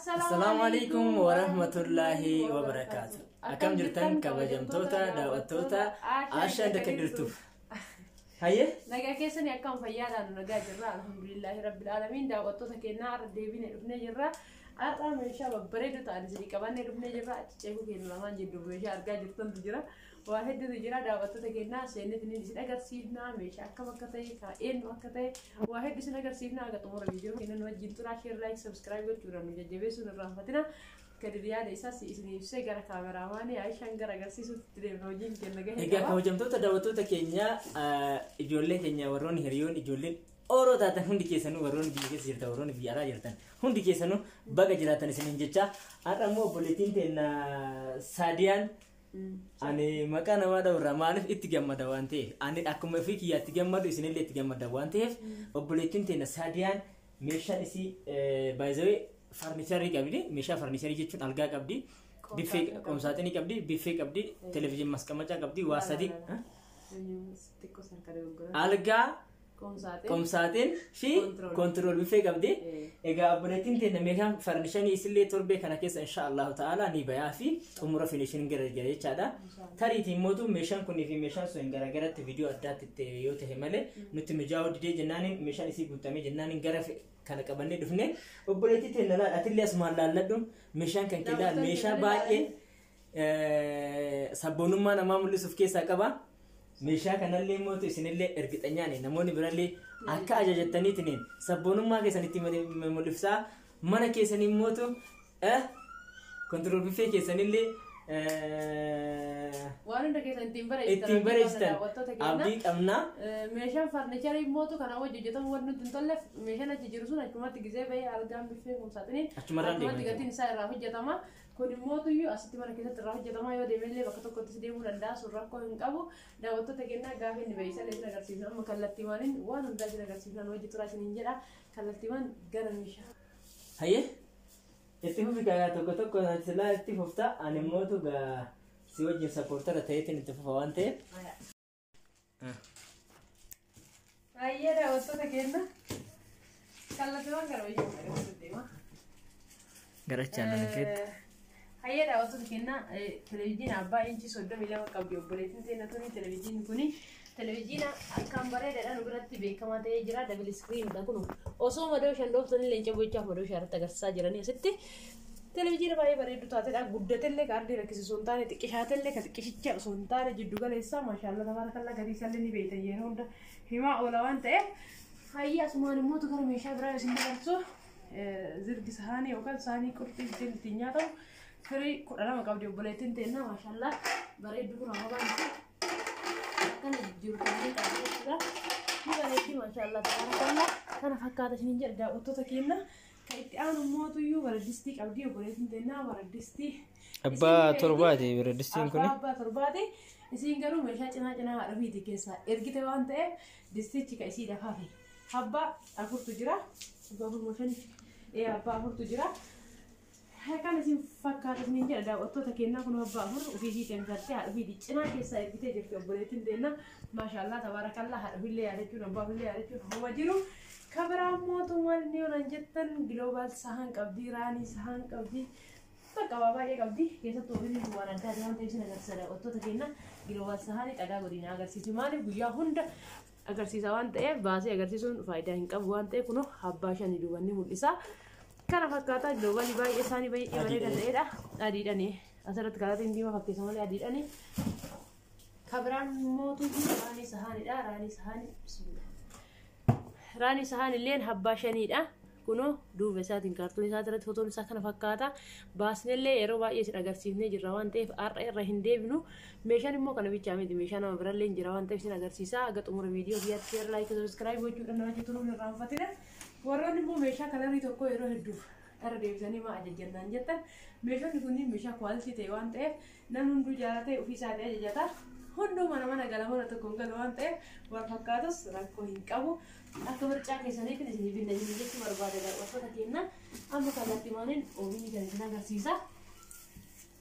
السلام عليكم ورحمة الله وبركاته. أكم جرتن كبجمتوتا دعوتوتا عشان دكتورتو. هاي؟ نجا كيسني أكم فيانا نجا جرا الحمد لله رب العالمين دعوتوتا كنا رديبين ربنا جرا أرى من شاب بريدو تانسي كمان ربنا جرا تجيبو كنا لما جدو بيجا أرجع جرتن تجرا واحد تجرا دعوتوتا كنا سنة تنين سنة أجر سيفنا ميشا أكم كتاي كائن وكتاي واحد سنة أجر سيفنا أجر تمر فيديو كنا نوجد ترى شير لايك سبسكرايب وتشوفنا نجيبه سنة رحمتنا كدريا ديسا سيسني سيجرا كاميرا ماني عايشان جرا جرسيسو تلفزيون كنا جه إذا كوجمتوتا دعوتوتا كينيا إجولة كينيا ورون هريون إجولة أورو تاتن هندي كيسانو ورون بيجي سيرتا ورون بيارا جرتن هندي كيسانو بقى جراتن سنين جتة أرمو بوليتين تنا ساديان أنا مكان ما دورا ما نف إتجمع دوانته أنا أكمل فيك يا تجمع دو سنين اللي تجمع دوانته وبوليتين تنا ساديان ميشان إسي بايزوي فرنيشر كابدي ميشا فرنيشر جتون ألقى كابدي بيفك كمساتني كابدي بيفك كابدي تلفزيون مسكمة كابدي واسدي ألقى كمساتين في كنترول بيفك كابدي إذا أبنتين تنا ميكا فرنيشر يسلي تربي كنا كيس إن شاء الله تعالى نبيع في أمور فينيشين جرى هذا ترى تيمودو ميشان كوني في ميشان سوين جرى فيديو أدات التيو تهمله نتمجاود دي جناني ميشان يسي قطامي جناني جرى كنا كبرني دفنه وبوليتي تنا أتلي أسمع لالدهم ميشان كان كده ميشا باقي سبونما نمام اللي سوف كيس أكبا ميشا كان اللي موتو سن اللي إرجت أنياني نموني برالي أكاجا جتني تنين سبونما كيساني تيمة مولفسا مانا كيساني موتو كنترول بفي كيساني اللي وانا كيسان تيمبريستان أبدي أمنا ميشان فرنيشر يموتو كنا وجه جتهم ورنو تنتلف ميشان أتجرسون أكمل تجزء بيا أرجع بفي كمساتني أكمل تجتين ساير راح جتما كوني موتو يو أستي مرة كذا تراح جتما يو ديملي وقتو كنت سديمو لندا سرقو هنكابو دا وقتو تجينا قافين نبيسا لسنا كرسينا أما كلتيمانين وانا نداجنا كرسينا وجه تراش نينجرا كلتيمان جرن ميشان هيه اتفق كذا توكو نتلا اتفقتا أنا موتو جا سويج سبورتر تايتين اتفقوانته هيا دا وقتو تجينا كلتيمان كروي جمعة garaachaan keet هيا دا وقتو تجينا تلفزيون أبا إنشي صدق ميلا وكابيو بوليتين تينا توني تلفزيون كوني تلفزيون أكام برا دا نقولت بيكما تيجرا دبل سكرين دا كنو أصلا ما دوش عندهم توني لينجا بوجا ما دوش عرفت أقصى جراني ستة تلفزيون باي برا يدو تاتي دا غدة اللي كاردي ركيس سونتاني تكشات اللي كتكشيتشا سونتاني جدوغا لسا ما شاء الله تبارك الله غادي يسلني بيتا يهون دا هما أولوان تيه هيا اسمان موتو كار ميشا برا يسندرسو زرق سهاني وكل سهاني كرتي جل تنياتو فري كلنا ما قبل بوليتين تينا ما شاء الله برا يدو كنا ما بانسي كان يجور كذي كذا بوليتين ما شاء الله تبارك الله كان فكرت شنينجر دا أوتو تكينا كيت أنا موتو يو برا ديستيك أبدي بوليتين تينا برا ديستي أبا تربادي برا ديستين كوني أبا تربادي إسينجرو مشى جنا ربي دكيسا إرجع توانته ديستي كيسي دفافي هبا أقول تجرا بقول مشان إيه أبا أقول تجرا هكذا نسيم فكرت نيجي أدا أوتو تكينا كنا بأمر وفي شيء تنفرتي هربي دي جنا كيسا إرجع تجري بوليتين تينا ما شاء الله تبارك الله هربي اللي يارجون أبا اللي يارجون هو جرو خبر موتو مالني ونجتن جلوبال سهان كبدي راني سهان كبدي تكابا يا كبدي كيسا توبيني بوانا تانيان تيجي نجسرة أوتو تكينا جلوبال سهاني كذا قدينا أگر سيسي مالي بيا هوندا أگر سيسا وانته باسي أگر سيسون فايدة هنكا وانته كنو حباشان يدواني موليسا كان فكرتا جلوبال باي إساني باي إبرة دليرا أديراني أسرت كذا تندي ما فكر سمالي أديراني خبران موتو راني سهاني دا راني سهاني بسم الله راني سهاني لين حباشاني دا كنو دوب ساتين كارتوني ساترت فوتون سكن فكاتا باسني اللي يرو باي agarsiifne jirra waan ta'eef arra irra hin deebinu meeshaan immoo kana bicha miti meeshaan nama birallee hin jira waan ta'eef sin agarsiisa aga xumura viidiyoo biyyaatti share like subscribe gochuudhaan namatti toluu hin raanfatina warroonni immoo meeshaa kalarii tokko yeroo hedduu irra deebisanii maa ajajjannaan jettan meeshaan kunniin meeshaa quality ta'e waan ta'eef namni hunduu jaalatee ofii isaatii ajajata hunduu mana galamana tokkoon galu waan ta'eef wal fakkaatus rakkoo hin qabu akka barcaa keessanii kan isin binna isin jechuun barbaada daawwattoota keenya amma kallattii maaliin oomishni kan isin agarsiisa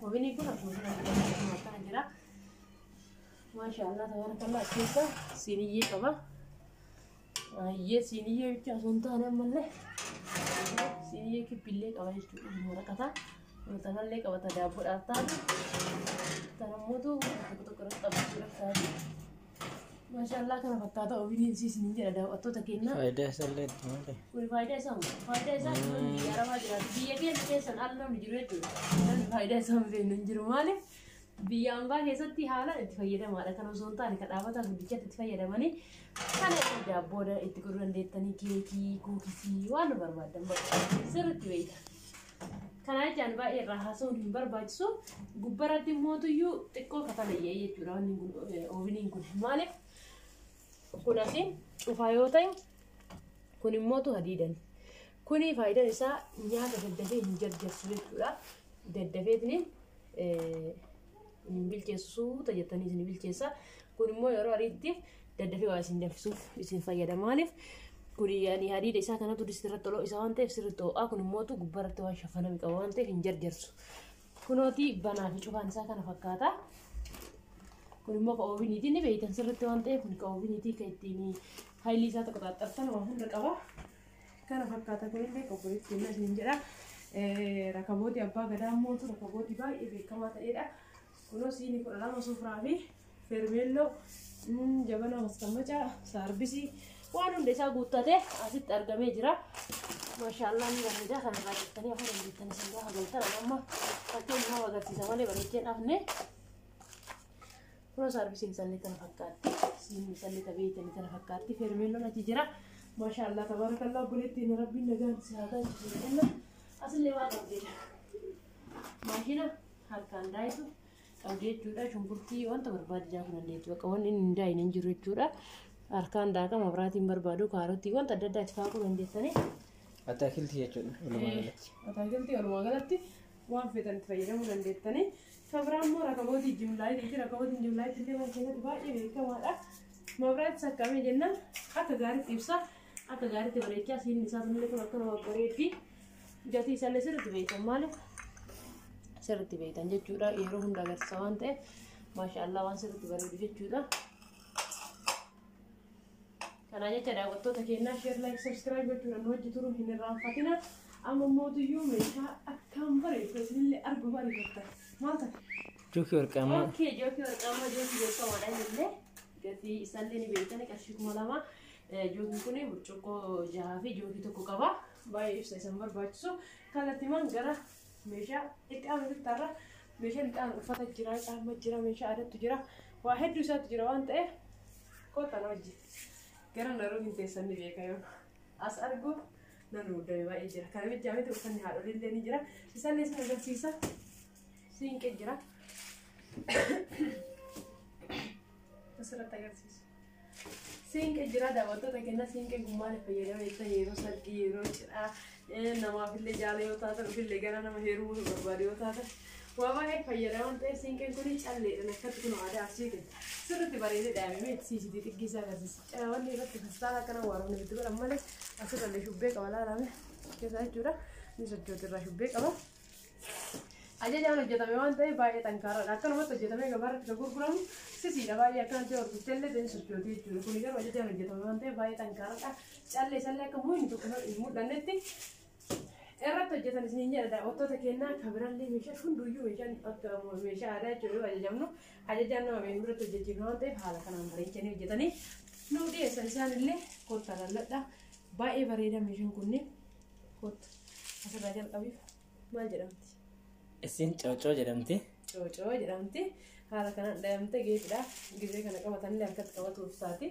oomishni kun akkuma jira maashaallah tabarakallah keessa siniyyee qaba ayyee siniyyee bicha osoo hin taane ammallee Siinii kibbillee qaba jechuudha. Waraqata. Waraqatallee qabata daabboodhaaf taatu. Tanammotu tokko irratti qabachuudhaaf taatu. Maashaallah kana fakkaata ofiin siisni jedha daawwattoota keenya. Faayidaa isaallee maali? Kun faayidaa isaa biyya jiraatu biyya keenya keessan alla namni jiru jechuudha. Faayidaa isaa hin jiru maali? Biyya ambaa keessatti haala itti fayyadamaadha. Kan osoo hin taane kan dhaabbata guddichatti itti fayyadamanii kana daabboodha itti godhuu dandeettanii keekii, kuukisii waan barbaadan sirriitti beekta. Kana jechaan baay'ee irraa haasa'uun hin barbaachisu. Gubbaratti mootuyyuu xiqqoo kafalayyee jechuudha. Wanni kun ooviniin kun maaliif? Kun asiin cufaa yoo ta'e kun immootu hadiidani. Kuni faayidaan isaa nyaata daddafee hin jarjarsu jechuudha. Daddafeetni hin bilcheessu tajaajilanii isin bilcheessa. Kun immoo yeroo ariitti daddafee waa isin danfisuuf isin fayyada. Maaliif? Kun yaani hadiida isaa kanatu disirratti toloo isaa waan ta'eef sirriitti ho'aa. Kun immootu gubbarratti waan shafaname qaba waan ta'eef hin jarjarsu. Kunooti banaa fi cufaan isaa kana fakkaata. Kun immoo ka ooviniitiin ni beektan sirriitti waan ta'eef kun ka ooviniitii ka ittiin haayilii isaa tokko xaxxartan waan hunda qaba. Kana fakkaata kunillee qopheetti kenna isin jedha. Rakabooti abbaa gadaa mootu rakabooti baay'ee beekamaa ta'edha. Kunoo siinii 12 sufraa fi fermeelloo jabana mastammaca saarbisii waan hunda isaa guuttatee asitti argamee jira. Maashaallah ni bareeda kanarraa jettanii afaan hojjettanii isin gaafa galtan amma fakkiin nama agarsiisa malee bareecheen afne. Kunoo saarbisiin sallee kana fakkaatti. Siinii sallee tabeetanii kana fakkaatti. Fermeelloon achi jira. Maashaallah tabarakallah bulettiin rabbiin nagaan saataa jenna. Asillee waan qabdeedha. Maashina harkaan daayitu qabdee jechuudha. Shunkurtii wanta barbaade daakuu dandeettu. Bakka wanni hin daayine hin jiru jechuudha. Harkaan daakama biraatiin barbaadu kaarotii wanta adda addaa itti kaa'uu dandeessanii. Ataakiltii jechuudha. Ataakiltii walumaa galatti waan feetan itti fayyadamuu dandeessanii. Sabiraan immoo rakabooti jimlaayitii fi rakabooti jimlaayitii illee waan keessatti baay'ee beekamaadha. Mabraati sakkamee jennaan akka gaariitti ibsa. Akka gaariitti bareechaa siinni isaa tunillee kun akka nama bareeddi. Gatii isaallee sirriitti beektan maaliif? Sirriitti beektan jechuudha. Yeroo hunda agarsiisa waan ta'eef maashaallah waan sirriitti bareedu jechuudha. Kana jecha daawwattoota keenyaa sheer laayik sabskiraayib gochuudhaan hojii turuu hin irraanfatina. Amma mootuyyuu meeshaa akkaan bareedu isinillee arguu bareeffatan. Maal ta'a? Jookii warqaamaa. Ookee jookii warqaamaa jookii beekamaadha illee gatii isaallee ni beektan qarshii 2000. Jookiin kun burcuqqoo 6 fi jookii tokko qaba. Baay'ee ibsa isan barbaachisu. Kallattiimaan gara meeshaa itti aanutti tarra. Meeshaan itti aanu uffata jira, caamma jira, meeshaa adattu jira. Waa hedduu isaatu jira waan ta'eef kottan hojii. Gara naruu hin teessan ni beeka yoo. As argu nan muddame baay'ee jira. Kana mijjaamiti uffanni haadholii illee ni jira. Isaallee isin agarsiisa. Siinqee jira. Asirratti agarsiisa. Siinqee jira daawwattoota keenya siinqee gummaan fayyadama jechuudha yeroo sargii yeroo cidhaa namaafillee jaala yoo taatan ofillee gara nama heerumuu barbaadu yoo taatan waa baay'ee fayyadaman ta'e siinqeen kun calleedhaan akkatti kun aadaa arsiitiin sirriitti bareedee dhaabamee siisitii xiggiisaa agarsiisa. Wanni irratti kastaala akkana waaramne bitti godhan malee asirrallee shubbee qaba laalame keessaa jechuudha. Inni sochootirraa shubbee qaba. Ajajaan hojjetame waan ta'eef baay'ee xankaaraadha. Akkanumatti hojjetamee gabaarratti kan gurguramu sisiidha baay'ee akkanatti hordoftee ta'e sochootii jechuudha. Kun garuu ajajaan hojjetame waan ta'eef baay'ee xankaaraadha. Callee isallee akka muyni tokko hin mul'annetti irratti hojjetan isiniin jedha daawwattoota keenyaa kan birallee meeshaa hunduuyyuu meeshaan akka meeshaa aadaa jechuudha ajajamnu ajajaan nama beeknu biratti hojjechiifna waan ta'eef haala kanaan bareechanii hojjetanii nuu dhiyeessan isaanillee kotta lalladha. Baay'ee bareeda meeshaan kunniin kotta asirraa jalqabiif maal jedhamti? Isin coocoo jedhamti. Coocoo jedhamti. Haala kanaan dhahamte geedidha. Gizee kana qabatanillee harkatti qabatuuf taati.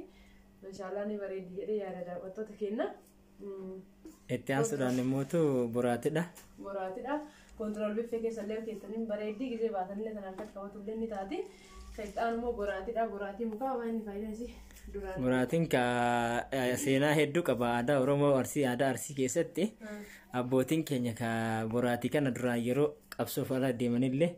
Meeshaalee ni bareeddi jedhee yaada daawwattoota keenya. Itti aansuudhaan immoo boraatidha. Boraatidha. Kontirool biffee keessallee keessaniin bareeddi gizee baatanillee kan harkatti qabatullee ni taati. Kan itti aanu immoo boraatii mukaa waan inni faayidaan isii duraan. Boraatiin seenaa hedduu qaba aadaa Oromoo aadaa Arsii keessatti. Abbootiin keenya boraatii kana duraan yeroo qabsoof ala deemanillee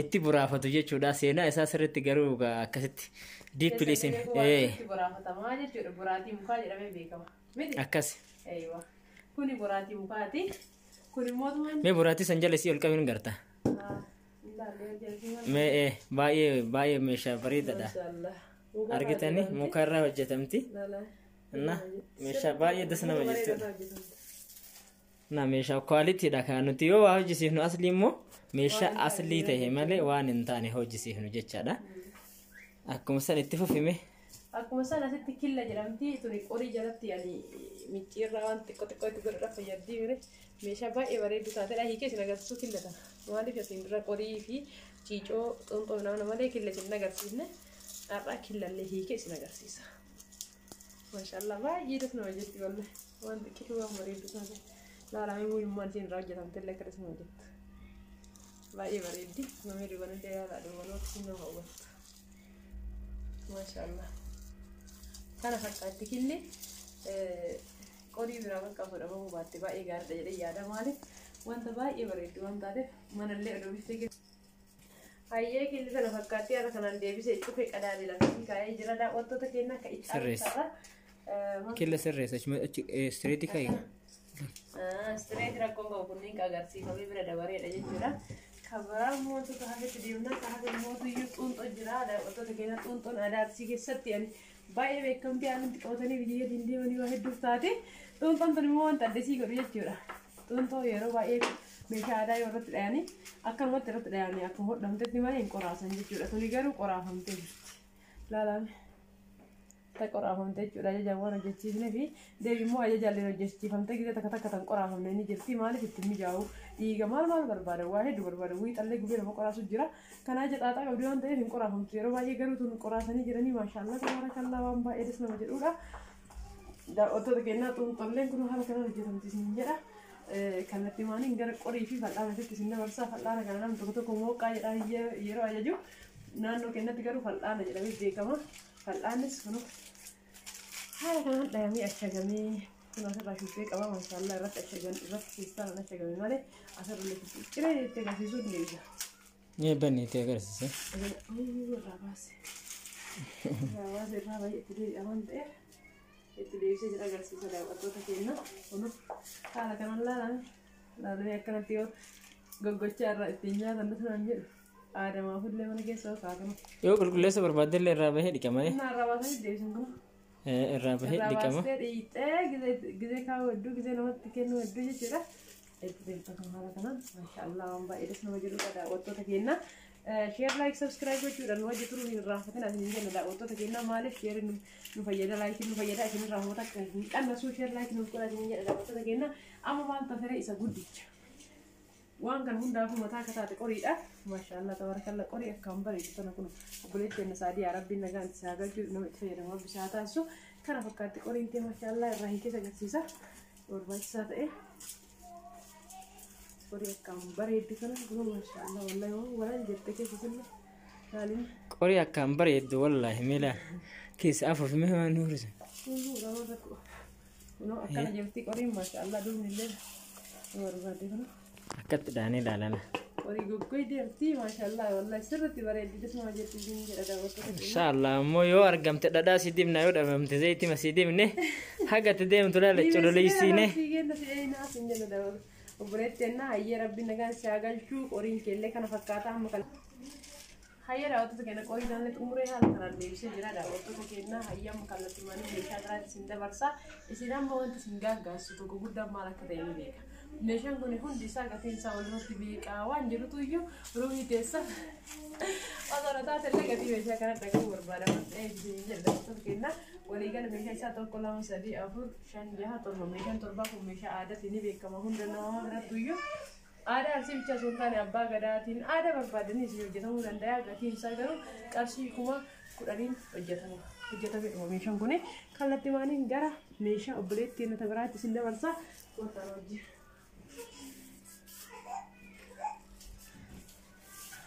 itti boraafatu jechuudha. Seenaa isaa sirriitti garuu akkasitti diippiliisin. Itti boraafatamaa jechuudha. Boraatii mukaa jedhamee beekama. Akkas. Kuni boraatii mukaati. Kun immoo mee boraatii san jala isii ol qabin garta. Mee baay'ee meeshaa bareedaadha. Argitanii mukarraa hojjetamti. Meeshaa baay'ee das nama jechuudha. Na meeshaa quality dha kan nuti yoo waa hojjisiifnu asli immoo meeshaa aslii ta'e malee waan hin taane hojjisiifnu jechaadha. Akkuma san itti fufime. Akkuma san asitti killa jedhamti tuni qorii jalatti yani micciirraa waan xiqqoo xiqqoo itti godhuudhaaf fayyaddi mire meeshaa baay'ee bareedu taatedha. Hiikee isin agarsiisu killa kana. Maaliif asiin dura qorii fi ciicoo xunxoo nama malee killa isin agarsiisne har'a killallee hiikee isin agarsiisa. Maashaallah baay'ee daf nama jetti wallahi waan xiqqoo waan bareedu taate laalamee muuyummaan isin irraa hojjetamte illee akka isin hojjettu. Baay'ee bareeddi namni dibana illee yaala dhumanoota isin nama hawwattu. Maashaallah. Kana fakkaatti killi qorii biraa bakka fudhamamu baatte baay'ee gaariidha jedhee yaada maaliif wanta baay'ee bareeddu waan taateef manallee odoo biftee hayyee killi kana fakkaatti haala kanaan deebisee cufee qadaadee lafatti kaa'ee jira daawwattoota keenya akka iccaarra. Killa sirreessa istireetii kaa'i. Istireetii rakkoon qabu kunniin agarsiifamee bira dabareedha jechuudha. Kabaraan mootota hafetti deemnaa ka hafe mootuyyuu xuunxoo jira daawwattoota keenya xuunxoon aadaa arsii keessatti yani baay'ee beekamtii aannan qabatanii biyya deemanii waa hedduuf taate xuunxoon tun immoo wanta addasii godhu jechuudha. Xuunxoo yeroo baay'ee meeshaa aadaa yoo irratti dhayanii akkanumatti irratti dhayanii akkuma hodhamtetti malee hin qoraasan jechuudha. Tuni garuu qoraafamtee jirti. Laalame. Ta qoraafamtee jechuudha ajajaan waan hojjechiisnee fi deebi immoo ajajaalleen hojjechiifamtee gisee takka takka tan qoraafamne ni jirti maaliif itti mijaa'u dhiiga maal barbaada waa hedduu barbaada wiixallee gubee nama qoraasu jira kanaa jaxaaxaa qabdii waan ta'eef hin qoraafamtu yeroo baay'ee garuu tun qoraasanii jiranii maashaallah tabaarakallaa waan baay'ee des nama jedhuudha. Daawwattoota keenyaa xuunxolleen kun haala kanaan hojjetamti isin jedha. Kallattii maaniin gara qorii fi fal'aanatti isin dabarsaa fal'aana kana namni tokko tokko mooqqaa jedhaa yeroo ajaju naannoo keenyatti garuu fal'aana jedhamee beekama. Fal'aanis kun haala kanaan dhayamee ashagamee kun asirraa shubbee qaba maashaallah irratti ashagan irratti keessaan ashagamee malee asirra ciree jettee agarsiisuu hin deebisa. Banni itti agarsiise. Irraa baase. Irraa baase irraa baay'ee itti deebi'a waan ta'eef itti deebisee jira agarsiisa daawwattoota keenya kun haala kanaan laalamee akkanatti yoo goggochaa irraa ittiin nyaatan dhufnaan jedhu. Aadamaa fullee mana keessa kaa'ama. Yoo qulqulleessa barbaadde illee irraa bahee dhiqama. Irraa baasanii deebisan kun. Irraa bahee dhiqama. Irraa baastee dhiixee gizee kaa'u hedduu gizee namatti kennu hedduu jechuudha. Itti deebifatan haala kanaan maashaallah waan baay'ee des nama jedhudha daawwattoota keenya. Share like subscribe gochuudhaan hojii turuu hin irraanfatin asiin jenna daawwattoota keenya maaliif share nu fayyada like nu fayyada isin irraa hubata akka hin qannasuu share like nu godha isin jedha daawwattoota keenya amma maal tafere isa guddicha. Waan kan hundaafuu mataa akka taate qoriidha. Maashaallah tabarakallah qorii akkaan bareedu tana kun obboleetti kenna saadii arabbiin nagaan itti isaa galchuu nama itti fayyadamaa bisaa taasisu kana fakkaatti qoriin tee maashaallah irraa hin keessa agarsiisa barbaachisaa ta'e qorii akkaan bareedu kana kun maashaallah wallahi waan jette keessa silla saalin qorii akkaan bareedu wallahi mila keessa afuufime waan nuurisa. Kunoo akkana jirti qoriin maashaallah duubni illee barbaade kana. Akkatti dhaanii ilaalana. Qorii goggoi deemti maashaallah wallahi sirriitti bareeddi desuma jetti isin jedha daawwattoota keenya. Inshallah ammoo yoo argamte dhadhaa si dibna yoo dhabamte zayitima si dibne hagatti deemtu laala cololeessiine. Obboleetti ennaa hayyee rabbiin nagaan si haa galchuu qoriin keellee kana fakkaata amma kana. Hayyee daawwattoota keenya qorii daanlee xumuree haala kanaan deebisee jira daawwattoota keenya hayyee amma kallattii maanii meeshaa biraatti isin dabarsa isin amma wanti isin gaaggaassu tokko guddaan maal akka ta'e ni beeka. Meeshaan kun hundi isaa gatiin isaa walirratti beekaa waan jedhutu iyyuu ruumii teessa osoo taate illee gatii meeshaa kana dhagahuu barbaada waan ta'eef isin jedha daawwattoota keenya waliigala meeshaa isaa tokko lama sadii afur shan jaha torba meeshaan torbaa kun meeshaa aadaatiin ni beekama hunda nama birattu iyyuu aadaa arsii bicha osoo hin taane abbaa gadaatiin aadaa barbaadanii isin hojjetamuu danda'a gatiin isaa garuu qarshii 10,000 hojjetama meeshaan kun kallattii maaniin gara meeshaa obboleettii nata biraatti isin dabarsa wantaan hojii.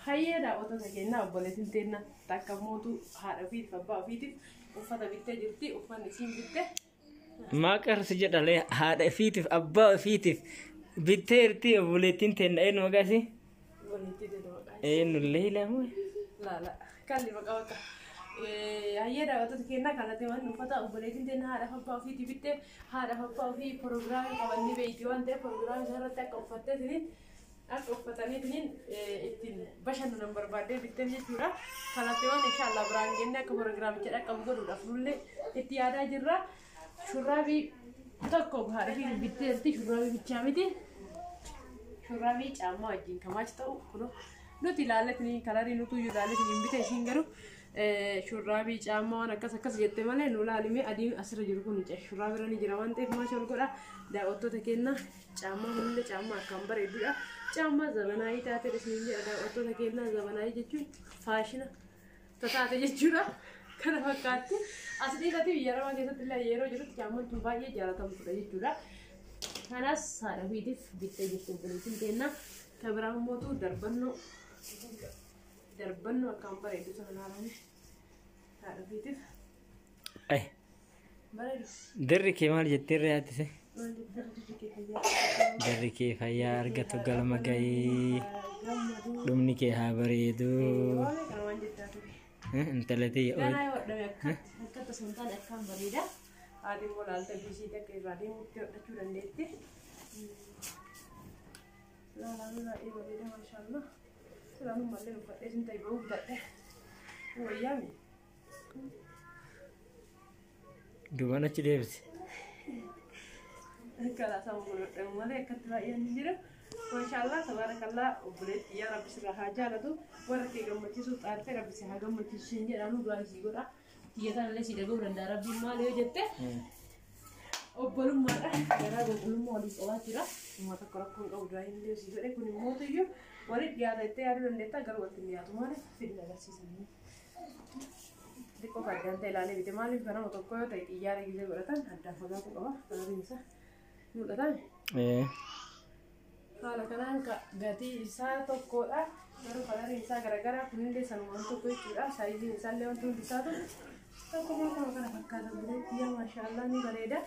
Hayyee daawwattoota keenya obboleettiin teenna takka mootu haadha ofiitiif abbaa ofiitiif uffata bittee jirti uffanni isiin bitte. Maqarsi jedhalee haadha ofiitiif abbaa ofiitiif bittee jirti obboleettiin teenna eenyu maqaasi? Obboleettii teenna maqaasi. Eenyullee ilaamu. Laala kalli maqaa bakka. Hayyee daawwattoota keenya kanatti waan uffata obboleettiin teenna haadha abbaa ofiitiif bitte haadha abbaa ofii proogiraamii qabanni beekti waan ta'eef proogiraamii isaarratti akka uffattee akka uffataniitiin ittiin bashannanan barbaadee bitteen jechuudha. Kanatti waan inshaallah biraan jennee akka proogiraamicha dhaqqabu godhuudhaaf nullee itti yaadaa jirra. Shurraabii tokko haadha bitteetti shurraabii bichaa miti. Shurraabii caammaa wajjin kamaach ta'u kun nuti ilaalletni kalarii nuti ilaalletni bitee isiin garuu shurraabii caammaa waan akkas jette malee nu ilaalimee adii asirra jiru kun shurraabii irra ni jira waan ta'eef maasha ol godha daawwattoota keenya caammaa hunde caammaa akkaan bareedudha. Caammaa zamanaayii taate isin daawwattoota keenya zamanaayii jechuun faashina taate jechuudha. Kana fakkaatti as dhiirati biyya Aramaa keessatti illee yeroo jirutti caammaan tun baay'ee jaalatamtudha jechuudha. Kanas haadha fiitiif bittee jirtu obboleettiin keenya kan biraa immoo darbannoo akkaan bareedu sana ilaalame haadha fiitiif. Bareedu. Dirri kee maal jettee riyaattise? Dirri kee fayyaa argatu galma gahee dhumni kee haa bareedu. Intalati Gana yoo dhabee akka tasantaan akkaan bareeda. Haadhi walaalta bishii takka irraa deemuutti hodhachuu dandeetti. Laalaan baay'ee bareeda maashaallah. Suuraan mallee uffadhee sin ta'e bahuu bitadhe. Wayyaami. Duubaan achi deebise. Karaa sama godhadhamu malee akkatti baay'een ni jira. Maashaallah tabarakallah obboleetti yaa rabbi sirraa haa jaalatu. Warra kee gammachiisuu xaartee rabbi si haa gammachiisu isheen jedhamu du'aa isii godha. Xiyyataan illee si dhaga'uu danda'a rabbiin maal yoo jette. Obbolummaadha. Garaa qulqullummaa waliin qabaachuudha. Uummata akka rakkoon qabu du'aa hin deemsii godhe kun immoo iyyuu walitti dhiyaata jettee yaaduu dandeetta garuu walitti hin dhiyaatu maaliif fedhii agarsiisanii. Xiqqoo addaan ta'e ilaalee bite maaliif kanama tokko yoo ta'e xiyyaara gisee godhatan addaan fagaatuu qaba. Kanariin isaa mul'atan. Haala kanaan gatii isaa tokkodha. Garuu kanariin isaa garagaraa kunillee sanumaan tokko jechuudha. Saayiziin isaallee wanti hundi isaatu tokkuma kana fakkaata bineetti yaa maashaallah ni bareeda.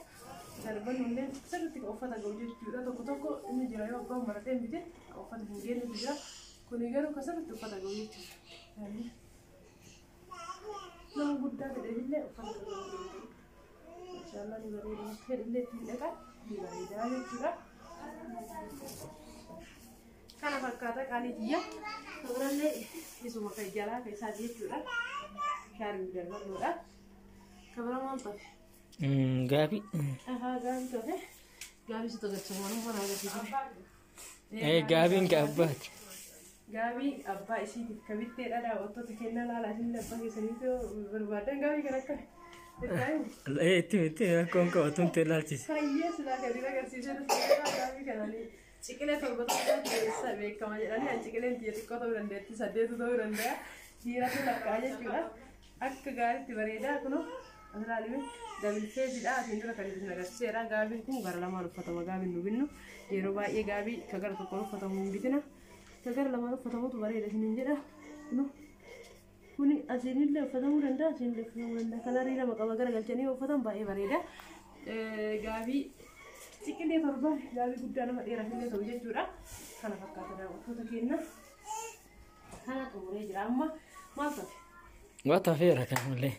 Darbannu illee sirriitti uffata ga'u jechuudha. Tokko inni jira yoo abbaan baratee bite uffata hin geenye jira. Kuni garuu kan sirriitti uffata ga'u jechuudha. Nama guddaa fedhelillee uffata ga'u jechuudha. Maashaallah ni bareeda. Fedhellee ittiin dhaqa ni bareeda jechuudha. Kana fakkaata qaaliitiyya. Suurallee isuma kan jalaa kan isaa jechuudha. Shaarii darbannoodha. Kabira maal ta'e? Gaabii. Gaabii ta'e. Gaabii si togacha waanuma naa agarsiisa. Gaabiin gaabbaati. Gaabii abbaa isiitiif kabitteedha daawwattoota kennaa laalaa isin abbaa keessaniif barbaadan gaabii kan akka. Itti rakkoon qabatuun ta'e ilaalchise. Fayyee silaa kan agarsiisee dhufu gaabii kananii. Ciqilee torbata keessa beekama jedhanii ciqileen xiyya xiqqoo ta'uu dandeetti 8 ta'uu danda'a. Dhiiratu lakkaa jechuudha. Akka gaariitti bareedaa kunoo asirraalime dabilfeesidha. Asiin dura kan isin agarsiiseera. Gaabiin kun gara lamaan uffatama gaabiin nu binnu. Yeroo baay'ee gaabii ka gara tokkoon uffatamu hin bitina. Ka gara lamaan uffatamutu bareeda isiniin jedha. Kuni asiinillee uffatamuu danda'a. Asiinillee uffatamuu danda'a. Kalarii lama qaba gara galchanii uffatan baay'ee bareeda. Gaabii ciqilee torba gaabii guddaa nama dheeraa illee ta'u jechuudha. Kana fakkaata daawwattoota keenya. Kana xumuree jira amma maal ta'e? Waan ta'eera kanallee.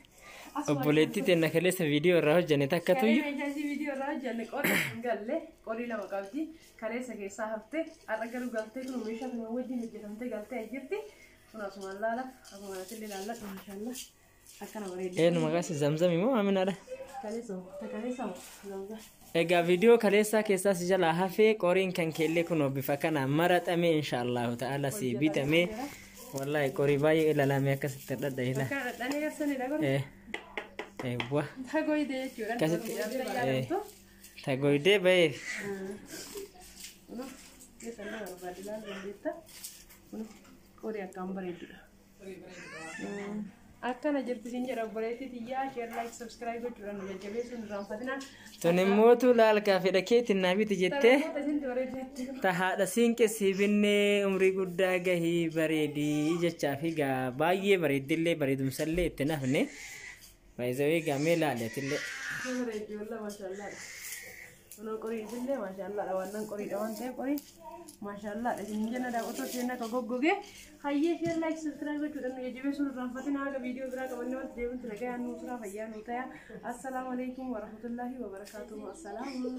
Obboleettii teenya kaleessa viidiyoo irraa hojjenne takka tuyyu. Kaleessa viidiyoo irraa hojjenne qorii hin galle qorii lama qabdi. Kaleessa keessaa haftee har'a garuu galtee kun meeshaa kana wajjin hojjetamtee galtee jirti. Kun asumaan laala akkuma kanatti ilaalla inshaallah akkana bareeda. Maqaan Zamzam immoo Aminaadha. Kaleessa Zamzam. Egaa viidiyoo kaleessaa keessaa si jalaa hafee qoriin kan keellee kun bifa kanaan maraxamee inshaallahu ta'ala si bitamee wallahi qorii baay'ee ilaalamee akkasitti dhadhaa'ila. Akka dhadhaanii garsanidha godhe. Eewwa. Tagoydee jechuudha. Akkasitti tagoydee ba'ee. Keessallee barbaadilaan dandeetta. Qorii akkaan bareedudha. Akkana jirti siin jedha obboleettii xiyyaa share like subscribe gochuudhaan nu jajjabeessuun irraanfatina. Tun immoo laalkaa fedha keetiin naafiti jettee ta haadha siinqee si binnee umrii guddaa gahii bareedii jechaa fi baay'ee bareeddillee bareedumsallee itti nafne baay'ee gamee laaletillee. Bareeddi wallah maashaallah. Kunoo qoriisillee maashaallah waan qoriidha waan ta'eef qorii maashaallah isin jenna daawwattoota keenya akka goggogee hayyee share like subscribe gochuudhaan nu jajjabeessuun irraanfatina haga viidiyoo biraa qabannee wanti deemutti nagayaan nuu turaa fayyaa nuu ta'aa. Assalaamu alaikum warahmatullahi wabarakaatuhu. Assalaamu.